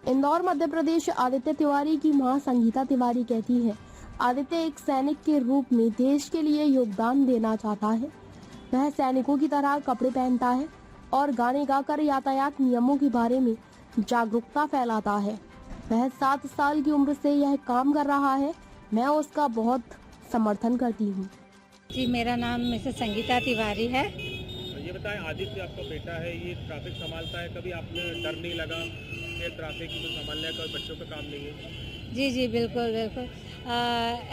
इंदौर मध्य प्रदेश। आदित्य तिवारी की मां संगीता तिवारी कहती है, आदित्य एक सैनिक के रूप में देश के लिए योगदान देना चाहता है। वह सैनिकों की तरह कपड़े पहनता है और गाने गाकर यातायात नियमों के बारे में जागरूकता फैलाता है। वह 7 साल की उम्र से यह काम कर रहा है। मैं उसका बहुत समर्थन करती हूँ। जी, मेरा नाम मिसेस संगीता तिवारी है। ये बताएं, आदित्य आपका बेटा है, ये ट्रैफिक संभालता है, कभी आपने डर नहीं लगा कि ट्रैफिक में संभालने का कोई बच्चों का काम नहीं है? जी बिल्कुल बिल्कुल।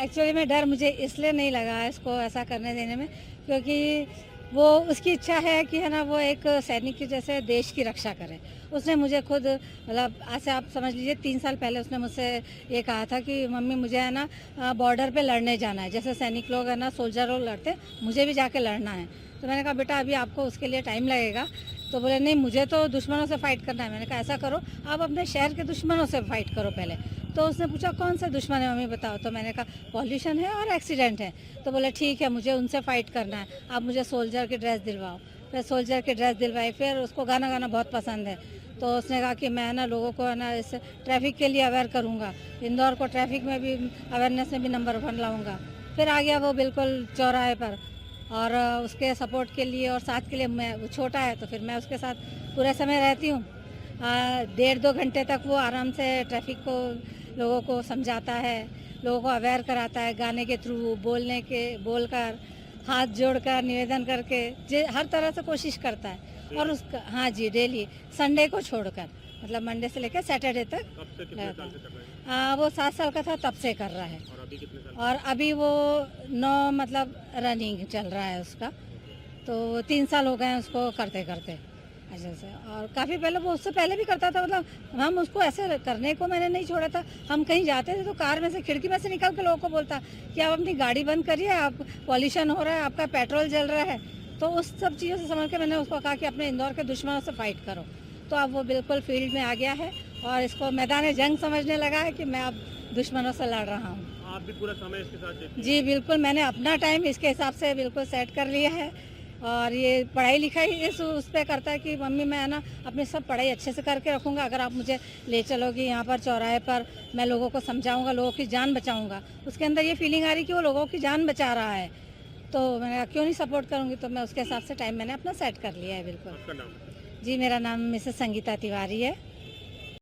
एक्चुअली में डर मुझे इसलिए नहीं लगा इसको ऐसा करने देने में, क्योंकि वो उसकी इच्छा है कि है ना, वो एक सैनिक की जैसे देश की रक्षा करे। उसने मुझे खुद मतलब आज से आप समझ लीजिए 3 साल पहले उसने मुझसे ये कहा था कि मम्मी मुझे है ना बॉर्डर पे लड़ने जाना है, जैसे सैनिक लोग है ना, सोल्जर लोग लड़ते, मुझे भी जाके लड़ना है। तो मैंने कहा बेटा अभी आपको उसके लिए टाइम लगेगा। तो बोले नहीं, मुझे तो दुश्मनों से फाइट करना है। मैंने कहा ऐसा करो, आप अपने शहर के दुश्मनों से फाइट करो पहले। तो उसने पूछा कौन से दुश्मन है मम्मी बताओ। तो मैंने कहा पॉल्यूशन है और एक्सीडेंट है। तो बोले ठीक है, मुझे उनसे फाइट करना है, आप मुझे सोल्जर की ड्रेस दिलवाओ। फिर सोल्जर की ड्रेस दिलवाई। फिर उसको गाना गाना बहुत पसंद है, तो उसने कहा कि मैं ना लोगों को है ना इस ट्रैफिक के लिए अवेयर करूँगा, इंदौर को ट्रैफिक में भी अवेयरनेस में भी नंबर 1 लाऊँगा। फिर आ गया वो बिल्कुल चौराहे पर, और उसके सपोर्ट के लिए और साथ के लिए मैं, वो छोटा है तो फिर मैं उसके साथ पूरे समय रहती हूँ। 1.5-2 घंटे तक वो आराम से ट्रैफिक को लोगों को समझाता है, लोगों को अवेयर कराता है, गाने के थ्रू, बोलकर, हाथ जोड़कर, निवेदन करके, हर तरह से कोशिश करता है। और उसका हाँ जी, डेली, संडे को छोड़कर, मतलब मंडे से लेकर सैटरडे तक। कब से कितने साल से कर रहे हैं? वो 7 साल का था तब से कर रहा है। और अभी कितने साल? और अभी वो 9 मतलब रनिंग चल रहा है उसका। तो 3 साल हो गए हैं उसको करते करते ऐसे से। और काफ़ी पहले वो, उससे पहले भी करता था, मतलब हम उसको ऐसे करने को मैंने नहीं छोड़ा था। हम कहीं जाते थे तो कार में से, खिड़की में से निकल के लोगों को बोलता कि आप अपनी गाड़ी बंद करिए, आप पॉल्यूशन हो रहा है, आपका पेट्रोल जल रहा है। तो उस सब चीज़ों से समझ के मैंने उसको कहा कि अपने इंदौर के दुश्मनों से फाइट करो। तो अब वो बिल्कुल फील्ड में आ गया है और इसको मैदान जंग समझने लगा है कि मैं अब दुश्मनों से लड़ रहा हूँ। आप भी पूरा समय इसके साथ देते हैं? जी बिल्कुल, मैंने अपना टाइम इसके हिसाब से बिल्कुल सेट कर लिया है। और ये पढ़ाई लिखाई उस पर करता है कि मम्मी मैं है ना अपनी सब पढ़ाई अच्छे से करके रखूँगा, अगर आप मुझे ले चलोगी यहाँ पर चौराहे पर, मैं लोगों को समझाऊँगा, लोगों की जान बचाऊँगा। उसके अंदर ये फीलिंग आ रही कि वो लोगों की जान बचा रहा है, तो मैंने कहा क्यों नहीं सपोर्ट करूँगी। तो मैं उसके हिसाब से टाइम मैंने अपना सेट कर लिया है बिल्कुल। आपका नाम? जी, मेरा नाम मिसेस संगीता तिवारी है।